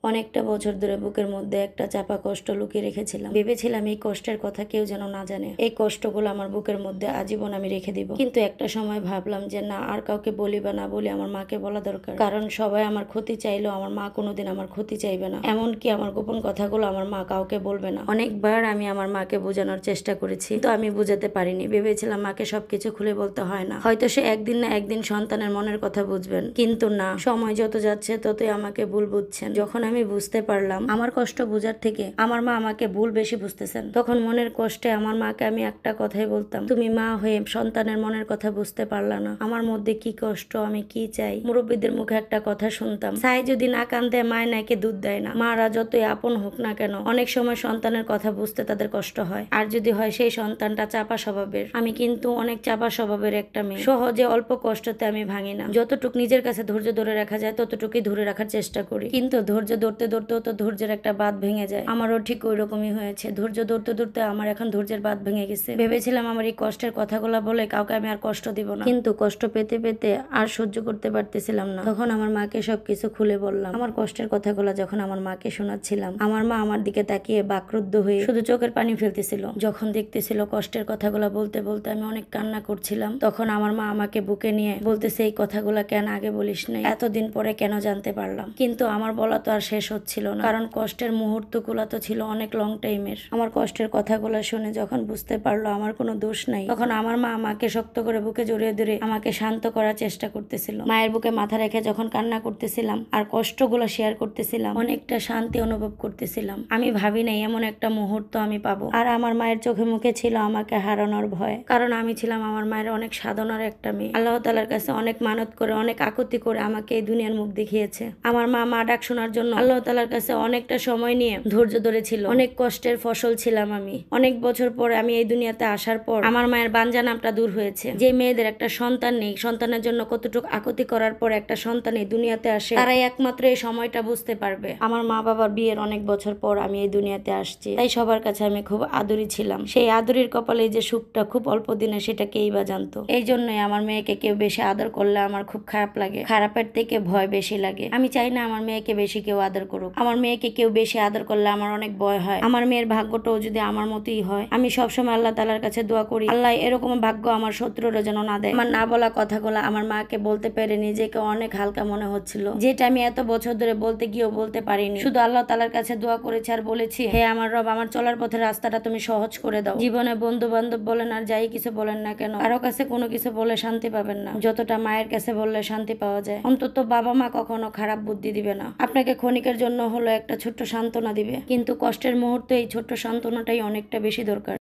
অনেকটা বছর ধরে বুকের মধ্যে একটা চাপা কষ্ট লুকিয়ে রেখেছিলাম। ভেবেছিলাম এই কষ্টের কথা কেউ যেন না জানে। এই কষ্টগুলো আমার বুকের মধ্যে আজীবন আমি রেখে দিব। কিন্তু একটা সময় ভাবলাম যে না, আর কাউকে বলি বা না বলি আমার মাকে বলা দরকার। কারণ সবাই আমার ক্ষতি চাইলেও আমার মা কোনোদিন আমার ক্ষতি চাইবে না। এমনকি আমার গোপন কথাগুলো আমার মা কাউকে বলবে না। অনেকবার আমি আমার মাকে বোঝানোর চেষ্টা করেছি, তো আমি বুঝাতে পারিনি। ভেবেছিলাম মাকে সবকিছু খুলে বলতে হয় না, হয়তো সে একদিন না একদিন সন্তানের মনের কথা বুঝবেন। কিন্তু না, সময় যত যাচ্ছে ততই আমাকে ভুল বুঝছেন। যখন আমি বুঝতে পারলাম আমার কষ্ট বোঝার থেকে আমার মা আমাকে ভুল বেশি বুঝতেছেন, তখন মনের কষ্টে আমার মাকে আমি একটা কথাই বলতাম, তুমি মা হয়ে সন্তানের মনের কথা বুঝতে পারলা না, আমার মধ্যে কি কষ্ট, আমি কি চাই। মুরব্বীদের মুখে একটা কথা শুনতাম, সাই যদি না কান্দে মায় নাকি দুধ দেয় না। মারা যতই আপন হোক না কেন, অনেক সময় সন্তানের কথা বুঝতে তাদের কষ্ট হয়। আর যদি হয় সেই সন্তানটা চাপা স্বভাবের। আমি কিন্তু অনেক চাপা স্বভাবের একটা মেয়ে। সহজে অল্প কষ্টতে আমি ভাঙি না। যতটুক নিজের কাছে ধৈর্য ধরে রাখা যায় ততটুকুই ধরে রাখার চেষ্টা করি। কিন্তু ধৈর্য ধরতে ধরতেও তো ধৈর্যের একটা বাঁধ ভেঙে যায়। আমারও ঠিক ওই রকমই হয়েছে। ধৈর্য ধরতে ধরতে আমার এখন ধৈর্যের বাঁধ ভেঙে গেছে। ভেবেছিলাম আমার এই কষ্টের কথাগুলো বলে কাউকে আমি আর কষ্ট দিব না, কিন্তু কষ্ট পেতে পেতে আর সহ্য করতে পারতেছিলাম না। তখন আমার মাকে সবকিছু খুলে বললাম। আমার কষ্টের কথাগুলো যখন আমার মাকে শোনাচ্ছিলাম, আমার মা আমার দিকে তাকিয়ে বাকরুদ্ধ হয়ে শুধু চোখের পানি ফেলতেছিল। যখন দেখতেছিল কষ্টের কথাগুলো বলতে বলতে আমি অনেক কান্না করছিলাম, তখন আমার মা আমাকে বুকে নিয়ে বলতেছে, এই কথাগুলা কেন আগে বলিস নাই, এতদিন পরে কেন জানতে পারলাম। কিন্তু আমার বলা তো আর শেষ হচ্ছিল না, কারণ কষ্টের মুহূর্তগুলো তো ছিল অনেক লং টাইমের। আমার কষ্টের কথাগুলো শুনে যখন বুঝতে পারলো আমার কোনো দোষ নাই, তখন আমার মা আমাকে শক্ত করে বুকে জড়িয়ে ধরে আমাকে শান্ত করার চেষ্টা করতেছিল। মায়ের বুকে মাথা রেখে যখন কান্না করতেছিলাম আর কষ্টগুলো শেয়ার করতেছিলাম, অনেকটা শান্তি অনুভব করতেছিলাম। আমি ভাবি নাই এমন একটা মুহূর্ত আমি পাবো। আর আমার মায়ের চোখে মুখে ছিল আমাকে হারানোর ভয়, কারণ আমি ছিলাম আমার মায়ের অনেক সাধনার একটা মেয়ে। আল্লাহ তাআলার কাছে অনেক মানত করে অনেক আকুতি করে আমাকে এই দুনিয়ার মুখ দেখিয়েছে। আমার মা মা ডাক শোনার জন্য আল্লাহ তাআলার কাছে অনেকটা সময় নিয়ে ধৈর্য ধরেছিল। অনেক কষ্টের ফসল ছিলাম আমি। অনেক বছর পরে আমি এই দুনিয়াতে আসার পর আমার মায়ের বাঞ্জা নামটা দূর হয়েছে। যে মেয়েদের একটা সন্তান নেই, সন্তানের জন্য কতটুকু আকুতি করার পর একটা সন্তান এই দুনিয়াতে আসে, তারাই একমাত্র এই সময়টা বুঝতে পারবে। আমার মা বাবার বিয়ের অনেক বছর পর আমি এই দুনিয়াতে আসছি, তাই সবার কাছে আমি খুব আদরি ছিলাম। সেই আদরির কপালে যে সুখটা খুব অল্প দিনে, সেটা কেই বা জানতো। এই জন্যই আমার মেয়েকে কেউ বেশি আদর করলে আমার খুব খারাপ লাগে। খারাপের থেকে ভয় বেশি লাগে। আমি চাই না আমার মেয়েকে বেশি কেউ আদর করুক। আমার মেয়েকে কেউ বেশি আদর করলে আমার অনেক ভয় হয়। আমার মেয়ের ভাগ্যটাও যদি আমার মতোই হয়, আমি সবসময় আল্লাহ তাআলার কাছে দোয়া করি, আল্লাহ এরকম ভাগ্য আমার শত্রুরা যেন না দেয়। আমার না বলা কথাগুলো আমার মাকে বলতে পেরে নিজেকে অনেক হালকা মনে হচ্ছিল, যেটা আমি এত বছর ধরে বলতে গিয়েও বলতে পারিনি। শুধু আল্লাহ তাআলার কাছে দোয়া করেছি আর বলেছি, হে আমার রব, আমার চলার পথের রাস্তাটা তুমি সহজ করে দাও। জীবনে বন্ধু বান্ধব বলেন আর যাই কিছু বলেন না কেন, কারো কাছে কোনো কিছু বলে শান্তি পাবেন না যতটা মায়ের কাছে বললে শান্তি পাওয়া যায়। অন্তত বাবা মা কখনো খারাপ বুদ্ধি দিবে না, আপনাকে ক্ষণিকের জন্য হলো একটা ছোট্ট সান্ত্বনা দিবে, কিন্তু কষ্টের মুহূর্তে এই ছোট্ট সান্ত্বনাটাই অনেকটা বেশি দরকার।